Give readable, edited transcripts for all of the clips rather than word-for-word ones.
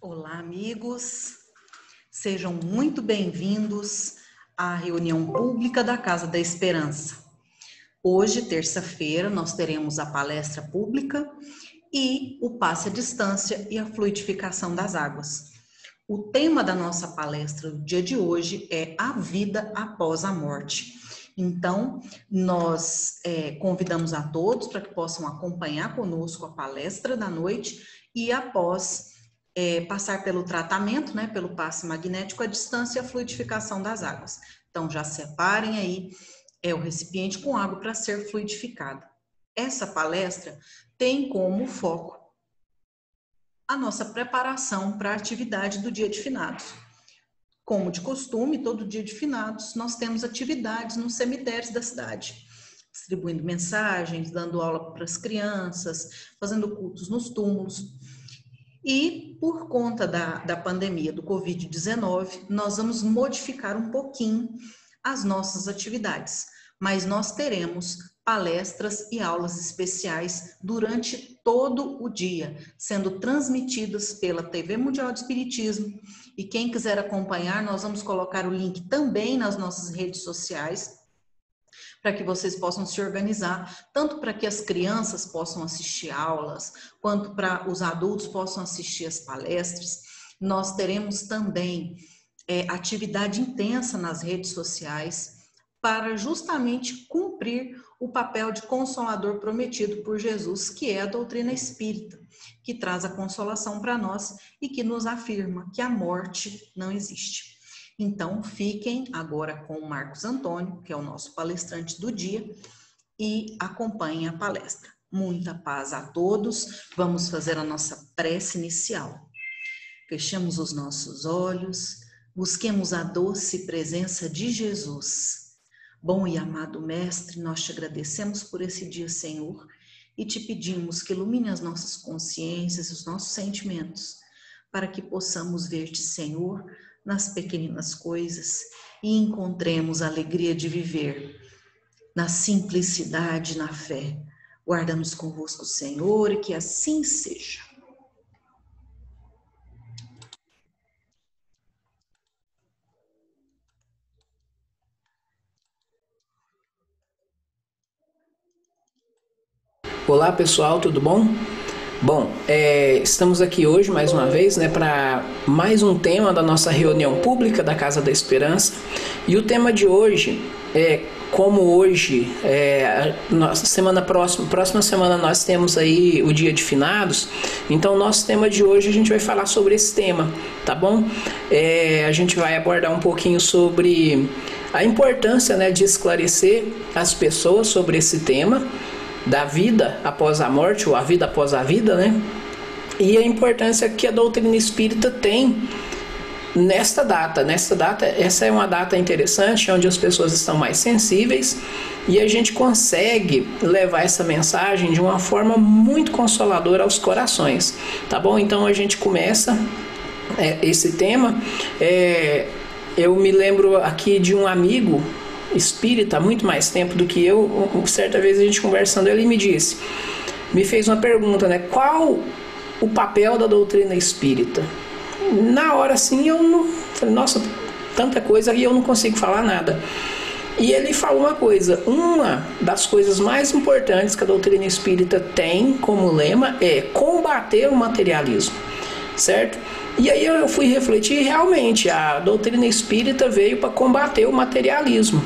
Olá, amigos. Sejam muito bem-vindos à reunião pública da Casa da Esperança. Hoje, terça-feira, nós teremos a palestra pública e o passe à distância e a fluidificação das águas. O tema da nossa palestra do dia de hoje é a vida após a morte. Então, nós convidamos a todos para que possam acompanhar conosco a palestra da noite e após passar pelo tratamento, pelo passe magnético à distância e a fluidificação das águas. Então, já separem aí o recipiente com água para ser fluidificada. Essa palestra tem como foco a nossa preparação para a atividade do dia de finados. Como de costume, todo dia de finados, nós temos atividades nos cemitérios da cidade, distribuindo mensagens, dando aula para as crianças, fazendo cultos nos túmulos. E por conta da pandemia do Covid-19, nós vamos modificar um pouquinho as nossas atividades, mas nós teremos palestras e aulas especiais durante todo o dia, sendo transmitidas pela TV Mundial de Espiritismo. E quem quiser acompanhar, nós vamos colocar o link também nas nossas redes sociais, para que vocês possam se organizar, tanto para que as crianças possam assistir aulas, quanto para os adultos possam assistir as palestras. Nós teremos também atividade intensa nas redes sociais, para justamente cumprir o papel de consolador prometido por Jesus, que é a doutrina espírita, que traz a consolação para nós e que nos afirma que a morte não existe. Então, fiquem agora com o Marcos Antônio, que é o nosso palestrante do dia, e acompanhem a palestra. Muita paz a todos. Vamos fazer a nossa prece inicial. Fechemos os nossos olhos, busquemos a doce presença de Jesus. Bom e amado Mestre, nós te agradecemos por esse dia, Senhor, e te pedimos que ilumine as nossas consciências, os nossos sentimentos, para que possamos ver-te, Senhor, nas pequeninas coisas e encontremos a alegria de viver na simplicidade, na fé. Guarda-nos convosco, Senhor, e que assim seja. Olá pessoal, tudo bom? Bom, estamos aqui hoje mais uma vez para mais um tema da nossa reunião pública da Casa da Esperança. E o tema de hoje é como hoje, próxima semana nós temos aí o dia de finados. Então nosso tema de hoje a gente vai falar sobre esse tema, tá bom? A gente vai abordar um pouquinho sobre a importância de esclarecer as pessoas sobre esse tema da vida após a morte, ou a vida após a vida, e a importância que a doutrina espírita tem nesta data. Essa é uma data interessante, onde as pessoas estão mais sensíveis, e a gente consegue levar essa mensagem de uma forma muito consoladora aos corações, tá bom? Então a gente começa esse tema. Eu me lembro aqui de um amigo espírita há muito mais tempo do que eu. Certa vez a gente conversando, ele me fez uma pergunta, qual o papel da doutrina espírita? Na hora assim eu não falei, nossa, tanta coisa e eu não consigo falar nada. E ele falou uma das coisas mais importantes que a doutrina espírita tem como lema é combater o materialismo, certo? E aí eu fui refletir, realmente a doutrina espírita veio para combater o materialismo,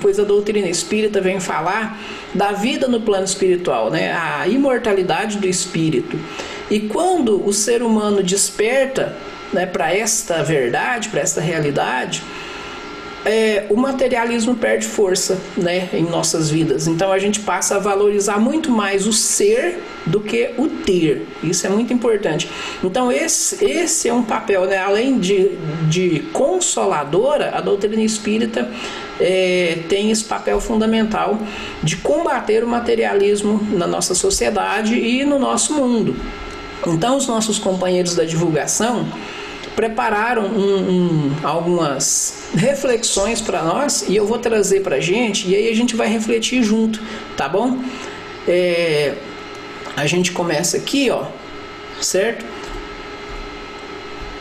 pois a doutrina espírita vem falar da vida no plano espiritual, a imortalidade do espírito. E quando o ser humano desperta para esta verdade, para esta realidade, o materialismo perde força em nossas vidas. Então a gente passa a valorizar muito mais o ser do que o ter. Isso é muito importante. Então esse é um papel, além de consoladora, a doutrina espírita tem esse papel fundamental de combater o materialismo na nossa sociedade e no nosso mundo. Então os nossos companheiros da divulgação prepararam algumas reflexões para nós, e eu vou trazer para a gente, e aí a gente vai refletir junto, tá bom? A gente começa aqui, certo?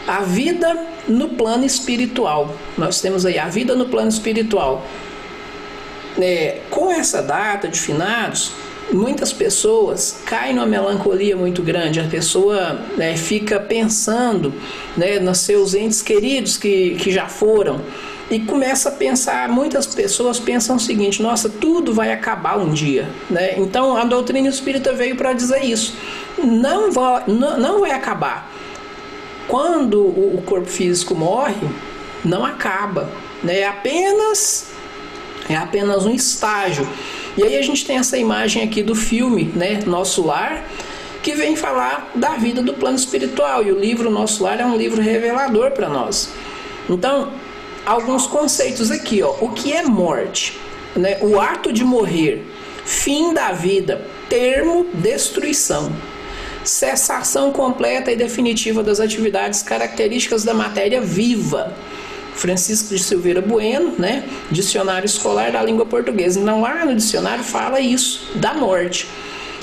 a vida no plano espiritual. Nós temos aí a vida no plano espiritual. Com essa data de finados, muitas pessoas caem numa melancolia muito grande. A pessoa fica pensando nos seus entes queridos que já foram e começa a pensar, muitas pessoas pensam o seguinte: nossa, tudo vai acabar um dia, Então a doutrina espírita veio para dizer isso. Não vai acabar. Quando o corpo físico morre, não acaba, É apenas um estágio. E aí a gente tem essa imagem aqui do filme, Nosso Lar, que vem falar da vida do plano espiritual. E o livro Nosso Lar é um livro revelador para nós. Então, alguns conceitos aqui, o que é morte? O ato de morrer, fim da vida, termo, destruição, cessação completa e definitiva das atividades características da matéria viva. Francisco de Silveira Bueno, Dicionário Escolar da Língua Portuguesa. Então lá no dicionário fala isso, da morte.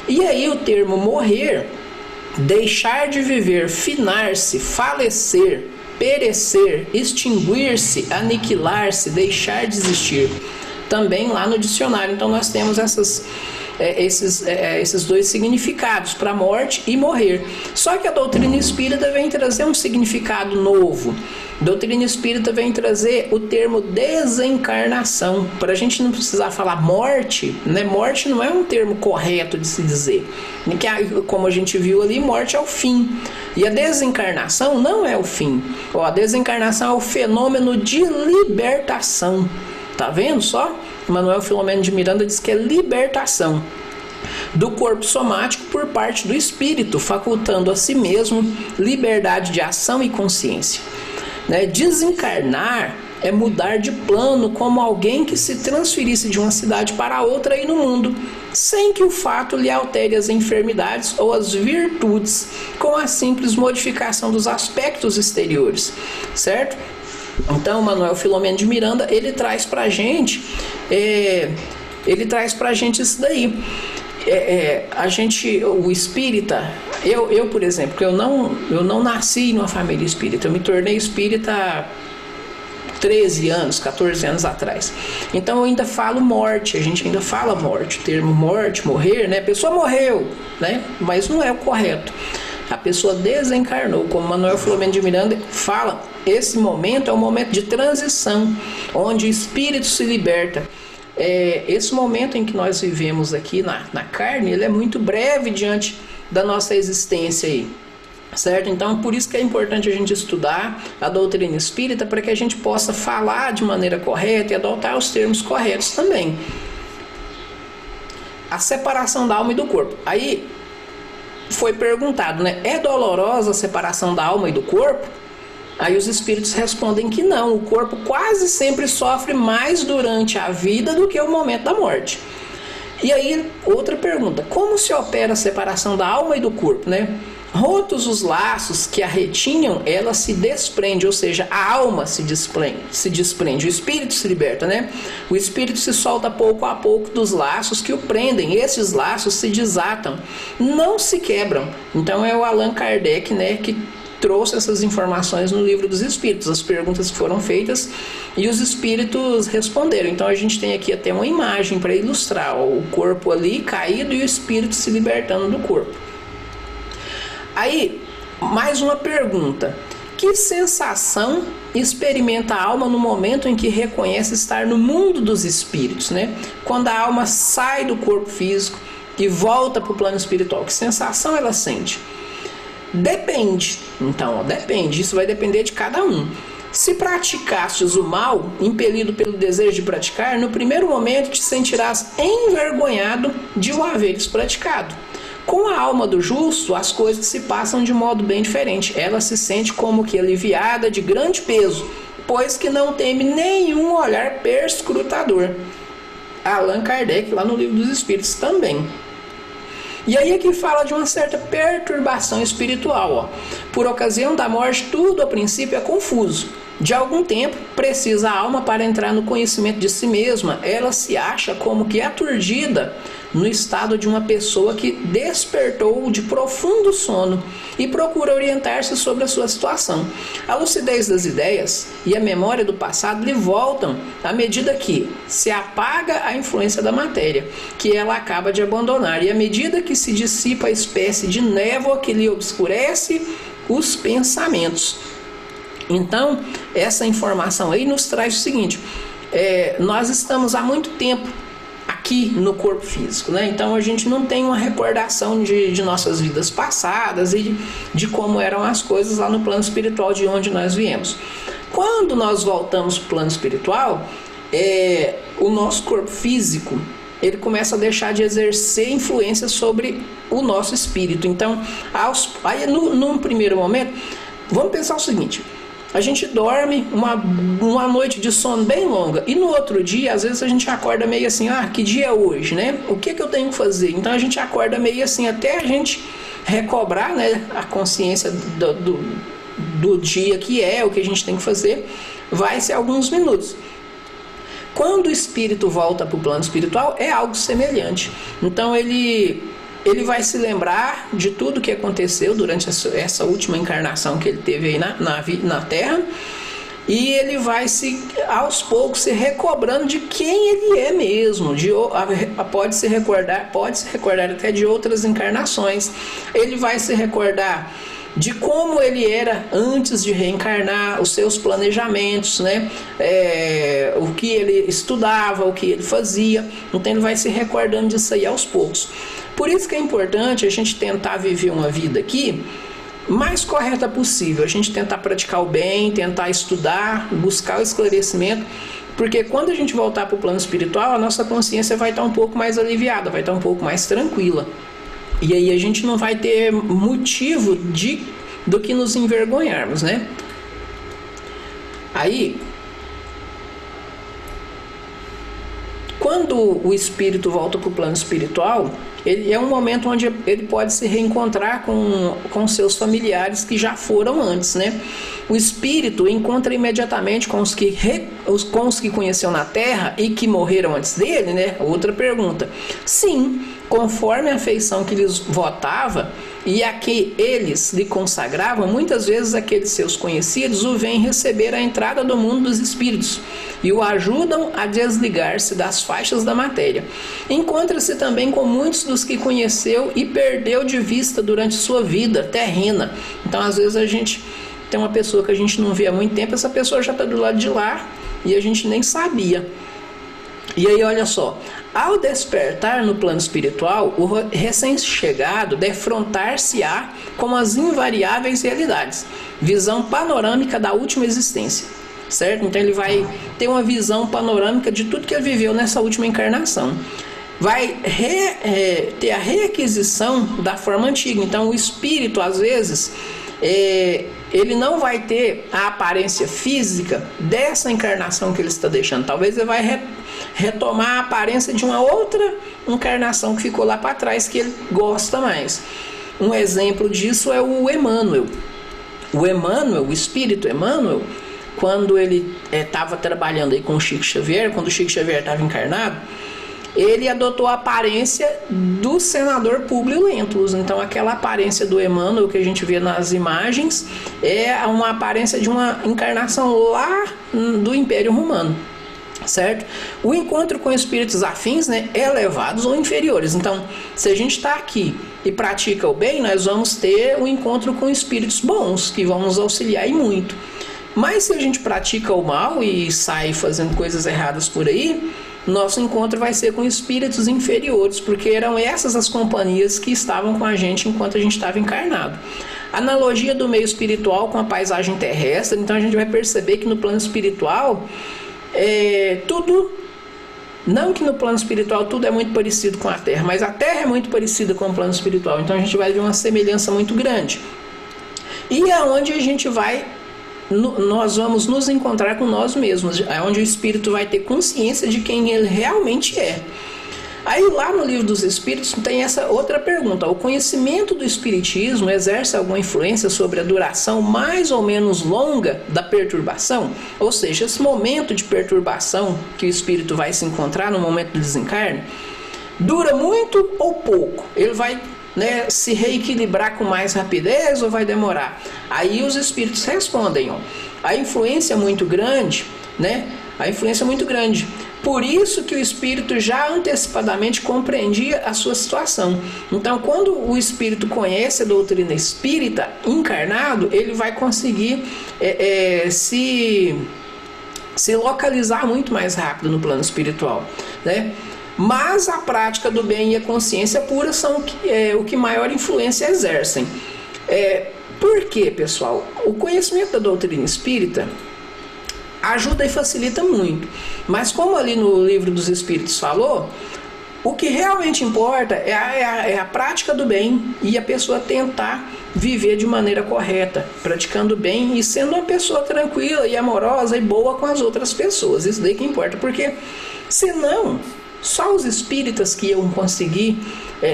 E aí o termo morrer, deixar de viver, finar-se, falecer, perecer, extinguir-se, aniquilar-se, deixar de existir. Também lá no dicionário. Então nós temos esses dois significados para morte e morrer. Só que a doutrina espírita vem trazer um significado novo. A doutrina espírita vem trazer o termo desencarnação, para a gente não precisar falar morte, Morte não é um termo correto de se dizer, como a gente viu ali, morte é o fim, e a desencarnação não é o fim. A desencarnação é o fenômeno de libertação. Tá vendo só? Manuel Filomeno de Miranda diz que é libertação do corpo somático por parte do espírito, facultando a si mesmo liberdade de ação e consciência. Desencarnar é mudar de plano, como alguém que se transferisse de uma cidade para outra aí no mundo, sem que o fato lhe altere as enfermidades ou as virtudes, com a simples modificação dos aspectos exteriores, certo? Então, Manuel Filomeno de Miranda, ele traz pra gente isso daí. O espírita, eu por exemplo, eu não nasci numa família espírita, eu me tornei espírita há 13 anos, 14 anos atrás. Então eu ainda falo morte, a gente ainda fala morte, o termo morte, morrer, a pessoa morreu, mas não é o correto. A pessoa desencarnou, como Manuel Filomeno de Miranda fala, esse momento é um momento de transição, onde o espírito se liberta. Esse momento em que nós vivemos aqui na carne, ele é muito breve diante da nossa existência aí, certo? Então por isso que é importante a gente estudar a doutrina espírita, para que a gente possa falar de maneira correta e adotar os termos corretos também. A separação da alma e do corpo. Aí foi perguntado, é dolorosa a separação da alma e do corpo? Aí os espíritos respondem que não, o corpo quase sempre sofre mais durante a vida do que o momento da morte. E aí, outra pergunta, como se opera a separação da alma e do corpo, Rotos os laços que a retinham, ela se desprende, ou seja, a alma se desprende, o espírito se liberta, O espírito se solta pouco a pouco dos laços que o prendem, esses laços se desatam, não se quebram. Então é o Allan Kardec, que trouxe essas informações no Livro dos Espíritos, as perguntas que foram feitas e os espíritos responderam. Então a gente tem aqui até uma imagem para ilustrar, o corpo ali caído e o espírito se libertando do corpo. Aí, mais uma pergunta: que sensação experimenta a alma no momento em que reconhece estar no mundo dos espíritos, Quando a alma sai do corpo físico e volta para o plano espiritual, que sensação ela sente? Depende, depende, isso vai depender de cada um. Se praticastes o mal, impelido pelo desejo de praticar, no primeiro momento te sentirás envergonhado de o haveres praticado. Com a alma do justo, as coisas se passam de modo bem diferente. Ela se sente como que aliviada de grande peso, pois que não teme nenhum olhar perscrutador. Allan Kardec, lá no Livro dos Espíritos também. E aí aqui fala de uma certa perturbação espiritual. Por ocasião da morte, tudo a princípio é confuso. De algum tempo, precisa a alma para entrar no conhecimento de si mesma. Ela se acha como que aturdida no estado de uma pessoa que despertou de profundo sono e procura orientar-se sobre a sua situação. A lucidez das ideias e a memória do passado lhe voltam à medida que se apaga a influência da matéria, que ela acaba de abandonar, e à medida que se dissipa a espécie de névoa que lhe obscurece os pensamentos. Então, essa informação aí nos traz o seguinte: nós estamos há muito tempo aqui no corpo físico, né? Então a gente não tem uma recordação de nossas vidas passadas e de como eram as coisas lá no plano espiritual de onde nós viemos. Quando nós voltamos para o plano espiritual, o nosso corpo físico ele começa a deixar de exercer influência sobre o nosso espírito. Então, aí num primeiro momento, vamos pensar o seguinte: a gente dorme uma noite de sono bem longa e no outro dia, às vezes a gente acorda meio assim, que dia é hoje, né? O que eu tenho que fazer? Então a gente acorda meio assim até a gente recobrar, né, a consciência do dia que o que a gente tem que fazer, vai ser alguns minutos. Quando o espírito volta para o plano espiritual, é algo semelhante. Então ele vai se lembrar de tudo que aconteceu durante essa última encarnação que ele teve aí na Terra, e ele vai aos poucos se recobrando de quem ele é mesmo, pode se recordar até de outras encarnações. Ele vai se recordar de como ele era antes de reencarnar, os seus planejamentos, né? O que ele estudava, o que ele fazia. Então ele vai se recordando disso aí aos poucos. Por isso que é importante a gente tentar viver uma vida aqui mais correta possível, a gente tentar praticar o bem, tentar estudar, buscar o esclarecimento, porque quando a gente voltar para o plano espiritual, a nossa consciência vai estar um pouco mais aliviada, vai estar um pouco mais tranquila. E aí a gente não vai ter motivo do que nos envergonharmos, né? Aí, quando o espírito volta para o plano espiritual, ele é um momento onde ele pode se reencontrar com seus familiares que já foram antes, né? O espírito encontra imediatamente com os que conheceu na Terra e que morreram antes dele, né? Outra pergunta. Sim, conforme a afeição que lhes votava e a que eles lhe consagravam, muitas vezes aqueles seus conhecidos o vêm receber à entrada do mundo dos espíritos e o ajudam a desligar-se das faixas da matéria. Encontra-se também com muitos dos que conheceu e perdeu de vista durante sua vida terrena. Então, às vezes a gente tem uma pessoa que a gente não vê há muito tempo, essa pessoa já está do lado de lá e a gente nem sabia. E aí, olha só, ao despertar no plano espiritual, o recém-chegado defrontar-se-á com as invariáveis realidades, visão panorâmica da última existência, certo? Então ele vai ter uma visão panorâmica de tudo que ele viveu nessa última encarnação. Vai ter a requisição da forma antiga. Então o espírito, às vezes, ele não vai ter a aparência física dessa encarnação que ele está deixando. Talvez ele vai retomar a aparência de uma outra encarnação que ficou lá para trás, que ele gosta mais. Um exemplo disso é o Emmanuel. O espírito Emmanuel, quando ele estava trabalhando aí com o Chico Xavier, quando o Chico Xavier estava encarnado, ele adotou a aparência do senador Públio Lentulus. Então aquela aparência do Emmanuel que a gente vê nas imagens é uma aparência de uma encarnação lá do Império Romano, certo? O encontro com espíritos afins, né, elevados ou inferiores. Então, se a gente está aqui e pratica o bem, nós vamos ter um encontro com espíritos bons que vão nos auxiliar e muito. Mas se a gente pratica o mal e sai fazendo coisas erradas por aí, nosso encontro vai ser com espíritos inferiores, porque eram essas as companhias que estavam com a gente enquanto a gente estava encarnado. Analogia do meio espiritual com a paisagem terrestre. Então a gente vai perceber que no plano espiritual tudo, não que no plano espiritual tudo é muito parecido com a Terra, mas a Terra é muito parecida com o plano espiritual. Então a gente vai ver uma semelhança muito grande. E é onde a gente nós vamos nos encontrar com nós mesmos, é onde o espírito vai ter consciência de quem ele realmente é. Aí lá no Livro dos Espíritos tem essa outra pergunta: o conhecimento do espiritismo exerce alguma influência sobre a duração mais ou menos longa da perturbação? Ou seja, esse momento de perturbação que o espírito vai se encontrar no momento do desencarne, dura muito ou pouco? Ele vai, né, se reequilibrar com mais rapidez ou vai demorar? Aí os espíritos respondem, ó, a influência é muito grande, né? A influência é muito grande. Por isso que o espírito já antecipadamente compreendia a sua situação. Então, quando o espírito conhece a doutrina espírita encarnado, ele vai conseguir se localizar muito mais rápido no plano espiritual, né? Mas a prática do bem e a consciência pura são o que maior influência exercem. Por quê, pessoal? O conhecimento da doutrina espírita ajuda e facilita muito. Mas como ali no Livro dos Espíritos falou, o que realmente importa é a prática do bem e a pessoa tentar viver de maneira correta, praticando bem e sendo uma pessoa tranquila e amorosa e boa com as outras pessoas. Isso daí que importa, porque senão só os espíritas que iam conseguir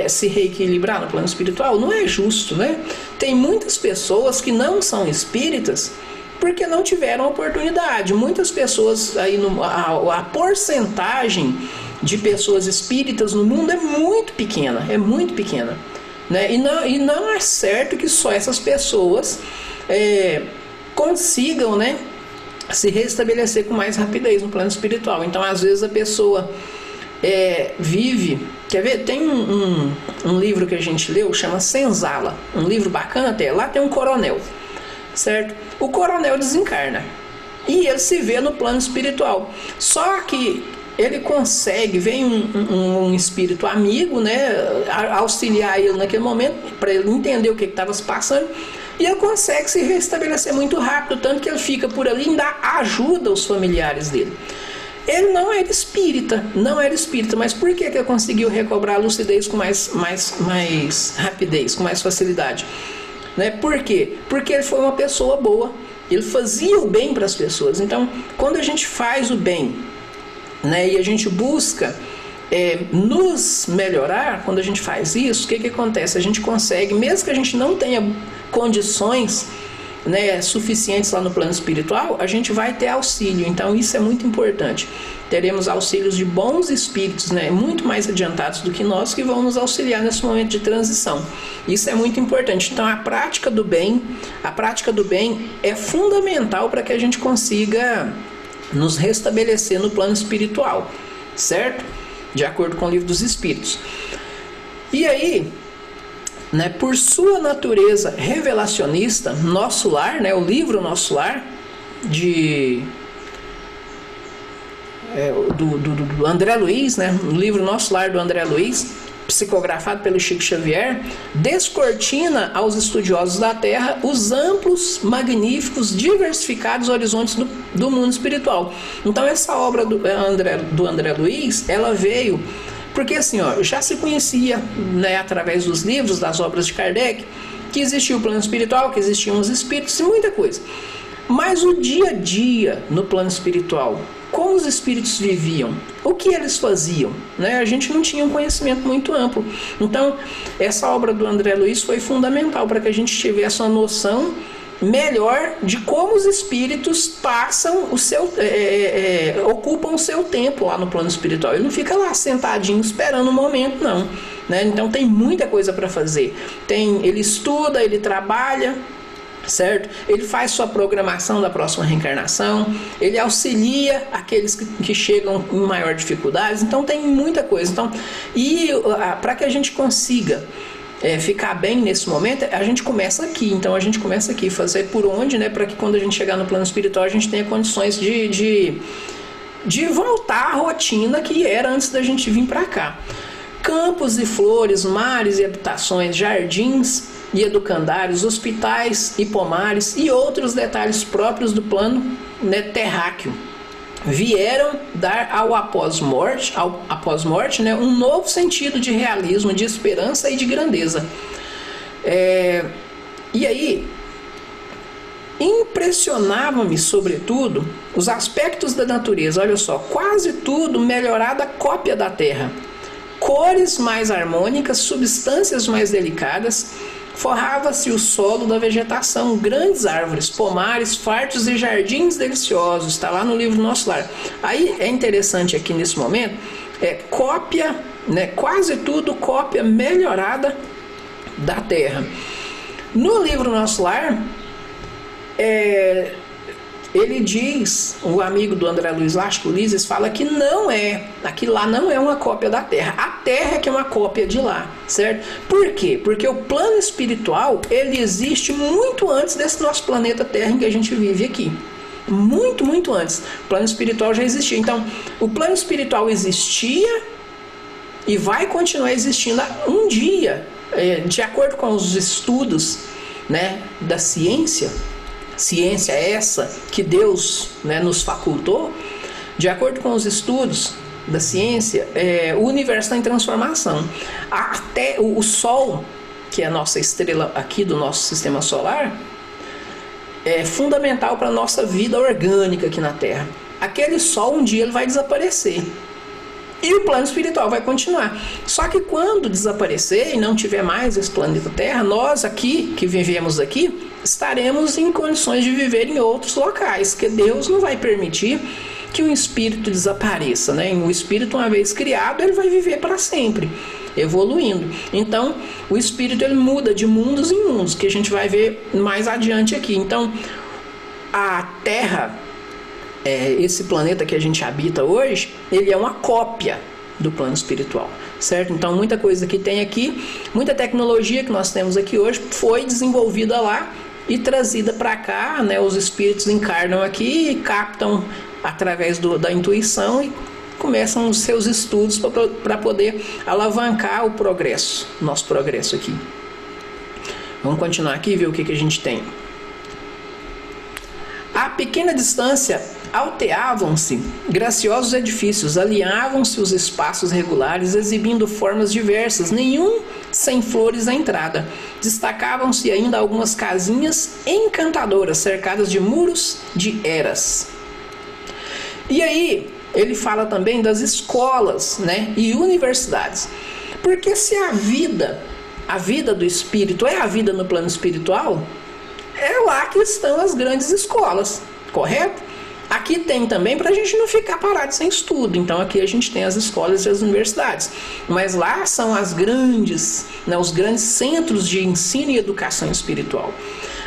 se reequilibrar no plano espiritual. Não é justo, né? Tem muitas pessoas que não são espíritas porque não tiveram oportunidade. Muitas pessoas aí, a porcentagem de pessoas espíritas no mundo é muito pequena, né? E não é certo que só essas pessoas consigam, né, se restabelecer com mais rapidez no plano espiritual. Então, às vezes a pessoa vive... Quer ver? Tem um livro que a gente leu, chama Senzala, um livro bacana até. Lá tem um coronel, certo? O coronel desencarna e ele se vê no plano espiritual. Só que ele consegue, vem um espírito amigo, né, auxiliar ele naquele momento, para ele entender o que estava se passando, e ele consegue se restabelecer muito rápido, tanto que ele fica por ali e ainda ajuda os familiares dele. Ele não era espírita, mas por que ele conseguiu recobrar a lucidez com mais rapidez, com mais facilidade? Né? Por quê? Porque ele foi uma pessoa boa, ele fazia o bem para as pessoas. Então, quando a gente faz o bem, né, e a gente busca nos melhorar, quando a gente faz isso, o que acontece? A gente consegue, mesmo que a gente não tenha condições, né, suficientes lá no plano espiritual, a gente vai ter auxílio. Então isso é muito importante. Teremos auxílios de bons espíritos, né, muito mais adiantados do que nós, que vão nos auxiliar nesse momento de transição. Isso é muito importante. Então a prática do bem é fundamental para que a gente consiga nos restabelecer no plano espiritual, certo? De acordo com o Livro dos Espíritos. E aí, né, por sua natureza revelacionista, Nosso Lar, né, o livro Nosso Lar, do André Luiz, né, o livro Nosso Lar do André Luiz, psicografado pelo Chico Xavier, descortina aos estudiosos da Terra os amplos, magníficos, diversificados horizontes do mundo espiritual. Então essa obra do André Luiz, ela veio porque assim, ó, já se conhecia, né, através dos livros, das obras de Kardec, que existia o plano espiritual, que existiam os espíritos e muita coisa. Mas o dia a dia no plano espiritual, como os espíritos viviam, o que eles faziam, né? A gente não tinha um conhecimento muito amplo. Então, essa obra do André Luiz foi fundamental para que a gente tivesse uma noção melhor de como os espíritos passam ocupam o seu tempo lá no plano espiritual. Ele não fica lá sentadinho esperando um momento, não, né? Então tem muita coisa para fazer. Ele estuda, ele trabalha, certo? Ele faz sua programação da próxima reencarnação, ele auxilia aqueles que chegam em maior dificuldade. Então tem muita coisa. Então, para que a gente consiga ficar bem nesse momento, a gente começa aqui. Então a gente começa aqui, fazer por onde, né, para que quando a gente chegar no plano espiritual a gente tenha condições de voltar à rotina que era antes da gente vir para cá. Campos e flores, mares e habitações, jardins e educandários, hospitais e pomares e outros detalhes próprios do plano, né, terráqueo vieram dar ao após-morte, né, um novo sentido de realismo, de esperança e de grandeza. E aí, impressionava-me, sobretudo, os aspectos da natureza. Olha só, quase tudo melhorada cópia da Terra. Cores mais harmônicas, substâncias mais delicadas, forrava-se o solo da vegetação, grandes árvores, pomares, fartos e jardins deliciosos. Está lá no livro Nosso Lar. Aí é interessante aqui nesse momento, cópia né? Quase tudo cópia melhorada da Terra. No livro Nosso Lar, ele diz, o amigo do André Luiz Lasco Ulisses fala que aquilo lá não é uma cópia da Terra. A Terra é que é uma cópia de lá, certo? Por quê? Porque o plano espiritual, ele existe muito antes desse nosso planeta Terra em que a gente vive aqui. Muito, muito antes. O plano espiritual já existia. Então, o plano espiritual existia e vai continuar existindo um dia, de acordo com os estudos, né, da ciência essa que Deus, né, nos facultou. De acordo com os estudos da ciência, o universo está em transformação. Até o Sol, que é a nossa estrela aqui do nosso sistema solar, é fundamental para a nossa vida orgânica aqui na Terra. Aquele Sol um dia ele vai desaparecer. E o plano espiritual vai continuar. Só que quando desaparecer e não tiver mais esse planeta Terra, nós aqui, que vivemos aqui, estaremos em condições de viver em outros locais, que Deus não vai permitir que um espírito desapareça, né? O espírito, uma vez criado, ele vai viver para sempre, evoluindo. Então, o espírito ele muda de mundos em mundos, que a gente vai ver mais adiante aqui. Então, a Terra, esse planeta que a gente habita hoje, ele é uma cópia do plano espiritual, certo? Então muita coisa que tem aqui, muita tecnologia que nós temos aqui hoje foi desenvolvida lá e trazida para cá, né? Os espíritos encarnam aqui e captam através da intuição e começam os seus estudos para poder alavancar o progresso, nosso progresso aqui. Vamos continuar aqui e ver o que a gente tem. A pequena distância alteavam-se graciosos edifícios, alinhavam-se os espaços regulares, exibindo formas diversas, nenhum sem flores à entrada. Destacavam-se ainda algumas casinhas encantadoras, cercadas de muros de eras. E aí, ele fala também das escolas, né, e universidades. Porque se a vida do espírito é a vida no plano espiritual, é lá que estão as grandes escolas, correto? Aqui tem também para a gente não ficar parado sem estudo. Então aqui a gente tem as escolas e as universidades. Mas lá são as grandes, né, os grandes centros de ensino e educação espiritual.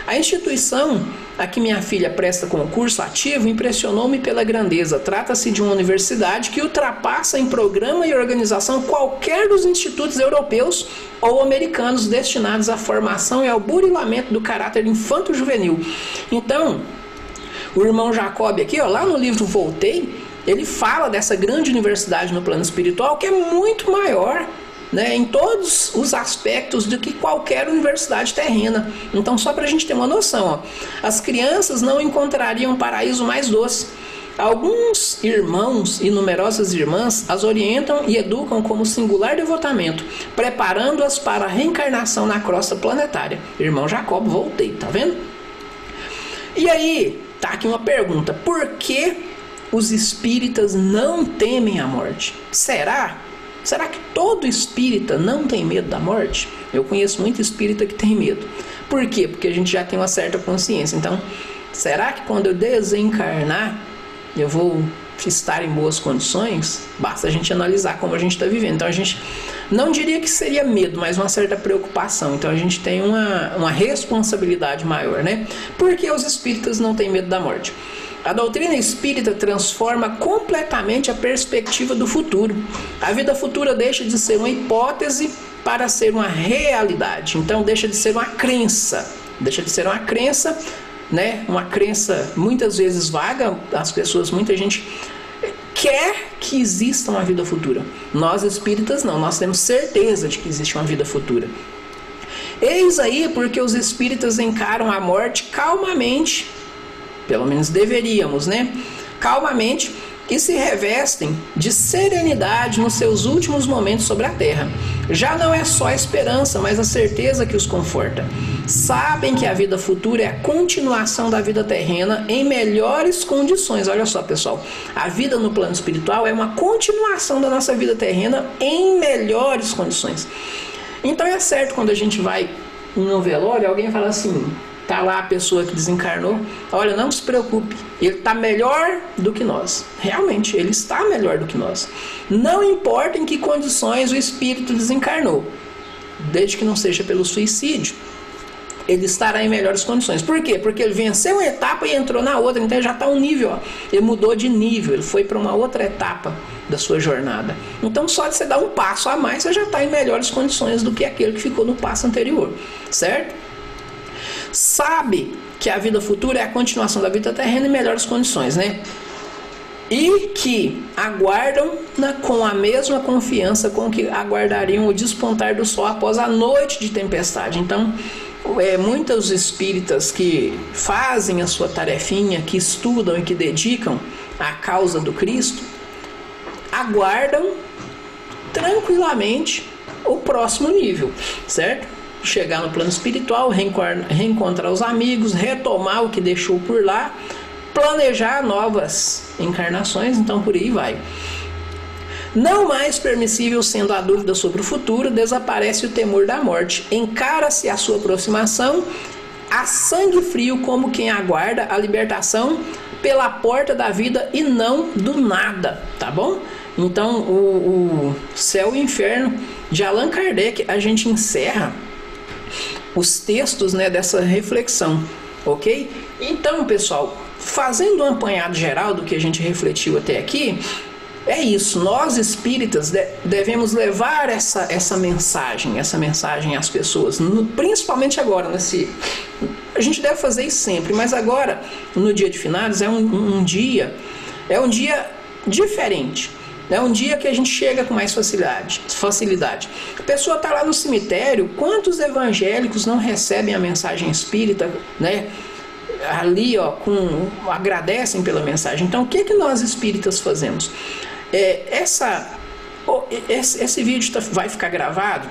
A instituição a que minha filha presta concurso ativo impressionou-me pela grandeza. Trata-se de uma universidade que ultrapassa em programa e organização qualquer dos institutos europeus ou americanos destinados à formação e ao burilamento do caráter infanto-juvenil. Então, o irmão Jacob aqui, lá no livro Voltei, ele fala dessa grande universidade no plano espiritual que é muito maior, né, em todos os aspectos do que qualquer universidade terrena. Então, só para a gente ter uma noção, as crianças não encontrariam um paraíso mais doce. Alguns irmãos e numerosas irmãs as orientam e educam como singular devotamento, preparando-as para a reencarnação na crosta planetária. Irmão Jacob, Voltei, tá vendo? E aí, tá aqui uma pergunta: por que os espíritas não temem a morte? Será que todo espírita não tem medo da morte? Eu conheço muito espírita que tem medo. Por quê? Porque a gente já tem uma certa consciência. Então, será que quando eu desencarnar, eu vou estar em boas condições? Basta a gente analisar como a gente está vivendo. Então, a gente não diria que seria medo, mas uma certa preocupação. Então, a gente tem uma responsabilidade maior, né? Por que os espíritas não têm medo da morte? A doutrina espírita transforma completamente a perspectiva do futuro. A vida futura deixa de ser uma hipótese para ser uma realidade. Então deixa de ser uma crença. Né? Uma crença muitas vezes vaga. Muita gente quer que exista uma vida futura. Nós espíritas não, nós temos certeza de que existe uma vida futura. Eis aí porque os espíritas encaram a morte calmamente. Pelo menos deveríamos, né? Calmamente, e se revestem de serenidade nos seus últimos momentos sobre a terra. Já não é só a esperança, mas a certeza que os conforta. Sabem que a vida futura é a continuação da vida terrena em melhores condições. Olha só, pessoal, a vida no plano espiritual é uma continuação da nossa vida terrena em melhores condições. Então é certo quando a gente vai em um velório, alguém fala assim: tá lá a pessoa que desencarnou, olha, não se preocupe, ele está melhor do que nós. Realmente, ele está melhor do que nós. Não importa em que condições o espírito desencarnou, desde que não seja pelo suicídio, ele estará em melhores condições. Por quê? Porque ele venceu uma etapa e entrou na outra, então ele já está um nível, ó. Ele mudou de nível, ele foi para uma outra etapa da sua jornada. Então só de você dar um passo a mais, você já está em melhores condições do que aquele que ficou no passo anterior, certo? Sabe que a vida futura é a continuação da vida terrena em melhores condições, né? E que aguardam com a mesma confiança com que aguardariam o despontar do sol após a noite de tempestade. Então, muitos espíritas que fazem a sua tarefinha, que estudam e que dedicam à causa do Cristo, aguardam tranquilamente o próximo nível, certo? Chegar no plano espiritual, reencontrar os amigos, retomar o que deixou por lá, planejar novas encarnações, então por aí vai. Não mais permissível sendo a dúvida sobre o futuro, desaparece o temor da morte. Encara-se a sua aproximação a sangue frio, como quem aguarda a libertação pela porta da vida e não do nada, tá bom? Então, o Céu e o Inferno de Allan Kardec, a gente encerra os textos, né, dessa reflexão, ok? Então, pessoal, fazendo um apanhado geral do que a gente refletiu até aqui, é isso. Nós espíritas devemos levar essa mensagem às pessoas, principalmente agora, a gente deve fazer isso sempre, mas agora, no dia de finados, é um dia diferente. É um dia que a gente chega com mais facilidade. A pessoa está lá no cemitério, quantos evangélicos não recebem a mensagem espírita, né? Ali, ó, agradecem pela mensagem. Então, o que nós espíritas fazemos? Esse vídeo vai ficar gravado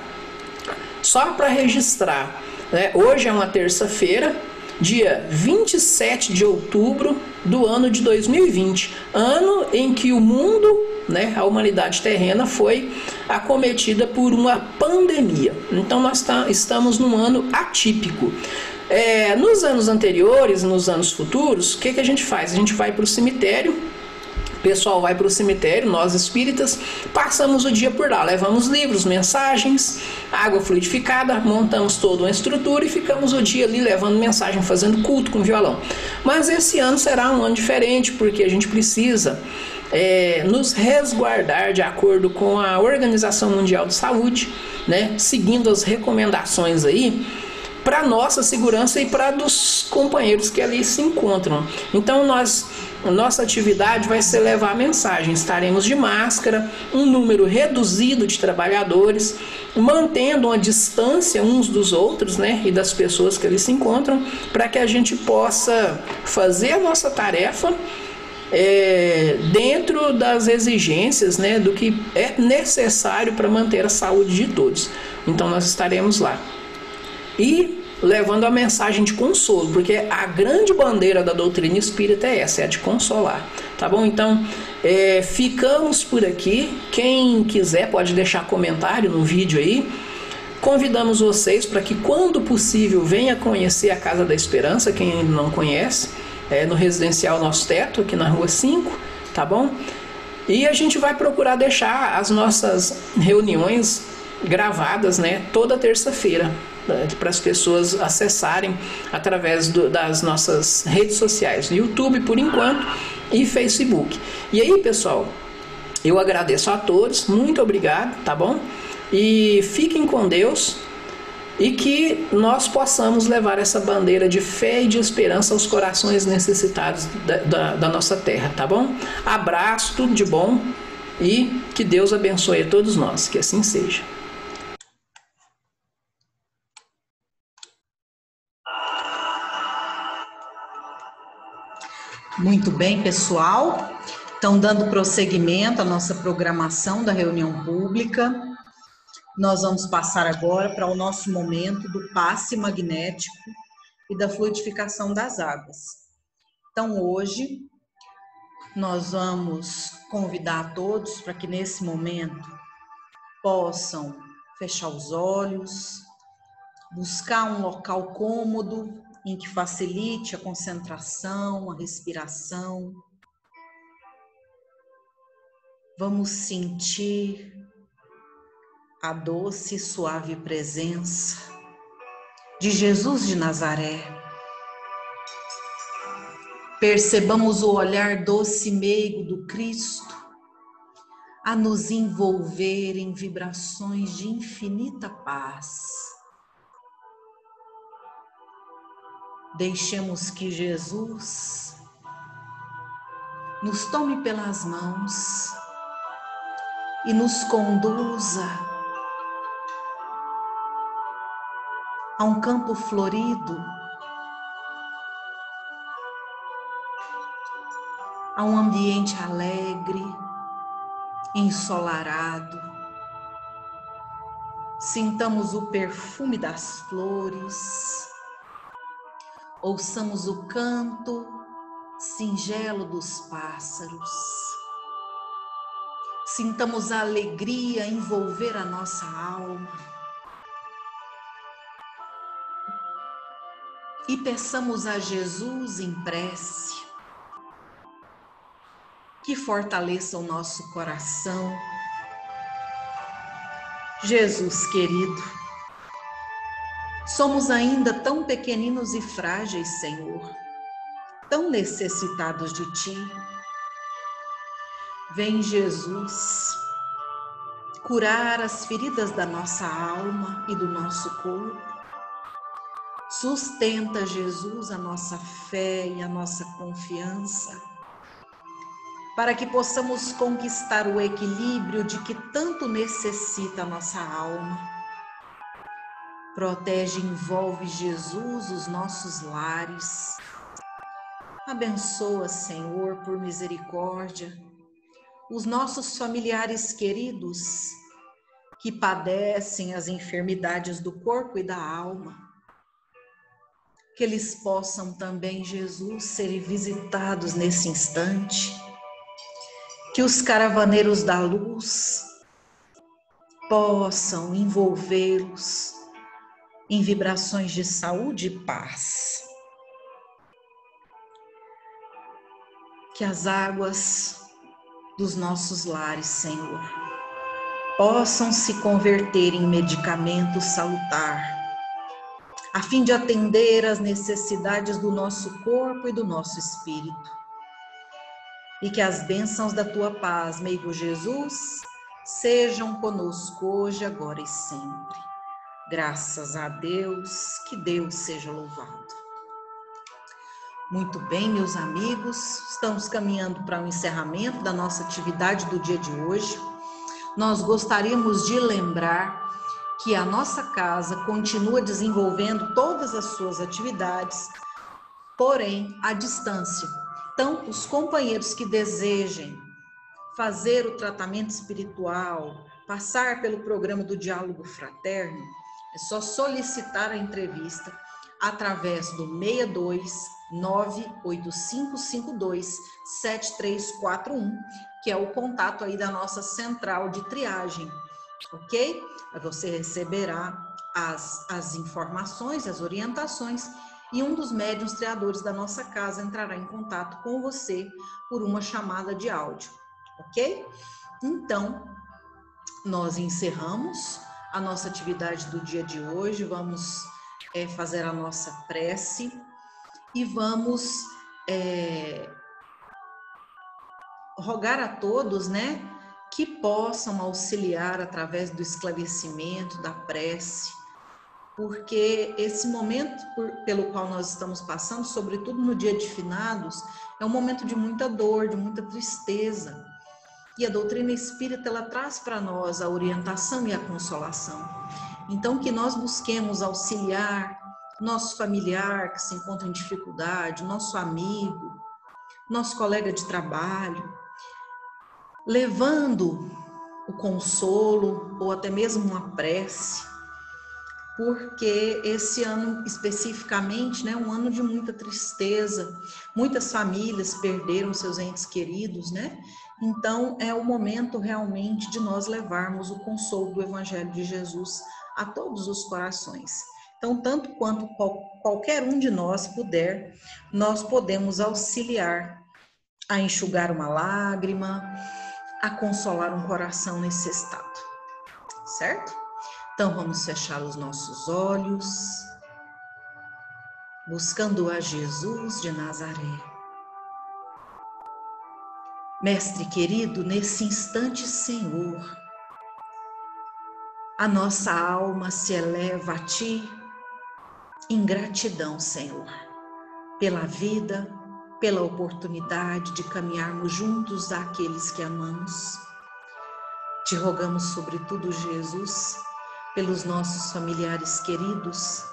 só para registrar, né? Hoje é uma terça-feira, dia 27 de outubro do ano de 2020, ano em que o mundo, né, a humanidade terrena foi acometida por uma pandemia. Então nós estamos num ano atípico. Nos anos anteriores, nos anos futuros, o que a gente faz? A gente vai para o cemitério. O pessoal vai para o cemitério, nós espíritas passamos o dia por lá, levamos livros, mensagens, água fluidificada, montamos toda uma estrutura e ficamos o dia ali levando mensagem, fazendo culto com violão. Mas esse ano será um ano diferente, porque a gente precisa nos resguardar de acordo com a Organização Mundial de Saúde, né, seguindo as recomendações aí, para nossa segurança e para dos companheiros que ali se encontram. Então nossa atividade vai ser levar a mensagem. Estaremos de máscara, um número reduzido de trabalhadores, mantendo uma distância uns dos outros, né, e das pessoas que ali se encontram, para que a gente possa fazer a nossa tarefa dentro das exigências, né, do que é necessário para manter a saúde de todos. Então nós estaremos lá. E levando a mensagem de consolo, porque a grande bandeira da doutrina espírita é essa, é a de consolar, tá bom? Então, ficamos por aqui. Quem quiser pode deixar comentário no vídeo aí. Convidamos vocês para que, quando possível, venha conhecer a Casa da Esperança, quem ainda não conhece, no Residencial Nosso Teto, aqui na Rua 5, tá bom? E a gente vai procurar deixar as nossas reuniões gravadas, né, toda terça-feira, para as pessoas acessarem através das nossas redes sociais, YouTube por enquanto e Facebook. E aí, pessoal, eu agradeço a todos, muito obrigado, tá bom? E fiquem com Deus e que nós possamos levar essa bandeira de fé e de esperança aos corações necessitados da nossa terra, tá bom? Abraço, tudo de bom e que Deus abençoe a todos nós, que assim seja. Muito bem, pessoal. Então, dando prosseguimento à nossa programação da reunião pública, nós vamos passar agora para o nosso momento do passe magnético e da fluidificação das águas. Então, hoje, nós vamos convidar todos para que, nesse momento, possam fechar os olhos, buscar um local cômodo, em que facilite a concentração, a respiração. Vamos sentir a doce e suave presença de Jesus de Nazaré. Percebamos o olhar doce e meigo do Cristo a nos envolver em vibrações de infinita paz. Deixemos que Jesus nos tome pelas mãos e nos conduza a um campo florido, a um ambiente alegre, ensolarado. Sintamos o perfume das flores, ouçamos o canto singelo dos pássaros. Sintamos a alegria envolver a nossa alma. E peçamos a Jesus em prece que fortaleça o nosso coração. Jesus querido, somos ainda tão pequeninos e frágeis, Senhor, tão necessitados de Ti. Vem, Jesus, curar as feridas da nossa alma e do nosso corpo. Sustenta, Jesus, a nossa fé e a nossa confiança, para que possamos conquistar o equilíbrio de que tanto necessita a nossa alma. Protege e envolve, Jesus, os nossos lares. Abençoa, Senhor, por misericórdia, os nossos familiares queridos que padecem as enfermidades do corpo e da alma. Que eles possam também, Jesus, ser visitados nesse instante. Que os caravaneiros da luz possam envolvê-los em vibrações de saúde e paz. Que as águas dos nossos lares, Senhor, possam se converter em medicamento salutar, a fim de atender às necessidades do nosso corpo e do nosso espírito. E que as bênçãos da Tua paz, meigo Jesus, sejam conosco hoje, agora e sempre. Graças a Deus, que Deus seja louvado. Muito bem, meus amigos, estamos caminhando para o encerramento da nossa atividade do dia de hoje. Nós gostaríamos de lembrar que a nossa casa continua desenvolvendo todas as suas atividades, porém à distância. Então, os companheiros que desejem fazer o tratamento espiritual, passar pelo programa do Diálogo Fraterno, é só solicitar a entrevista através do 62 98552 7341, que é o contato aí da nossa central de triagem, ok? Você receberá as informações, as orientações, e um dos médiuns triadores da nossa casa entrará em contato com você por uma chamada de áudio, ok? Então, nós encerramos a nossa atividade do dia de hoje, vamos fazer a nossa prece e vamos rogar a todos, né, que possam auxiliar através do esclarecimento, da prece, porque esse momento pelo qual nós estamos passando, sobretudo no dia de finados, é um momento de muita dor, de muita tristeza. E a doutrina espírita, ela traz para nós a orientação e a consolação. Então, que nós busquemos auxiliar nosso familiar que se encontra em dificuldade, nosso amigo, nosso colega de trabalho, levando o consolo ou até mesmo uma prece, porque esse ano especificamente, né, um ano de muita tristeza, muitas famílias perderam seus entes queridos, né? Então é o momento realmente de nós levarmos o consolo do Evangelho de Jesus a todos os corações. Então, tanto quanto qualquer um de nós puder, nós podemos auxiliar a enxugar uma lágrima, a consolar um coração necessitado, certo? Então, vamos fechar os nossos olhos, buscando a Jesus de Nazaré. Mestre querido, nesse instante, Senhor, a nossa alma se eleva a Ti em gratidão, Senhor, pela vida, pela oportunidade de caminharmos juntos àqueles que amamos. Te rogamos, sobretudo, Jesus, pelos nossos familiares queridos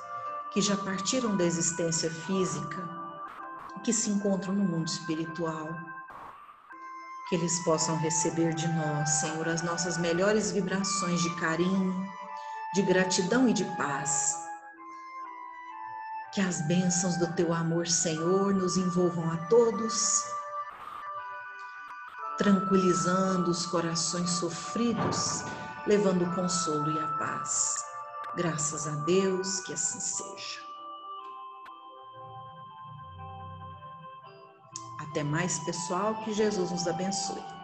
que já partiram da existência física e que se encontram no mundo espiritual. Que eles possam receber de nós, Senhor, as nossas melhores vibrações de carinho, de gratidão e de paz. Que as bênçãos do Teu amor, Senhor, nos envolvam a todos, tranquilizando os corações sofridos, levando o consolo e a paz. Graças a Deus, que assim seja. Até mais, pessoal, que Jesus nos abençoe.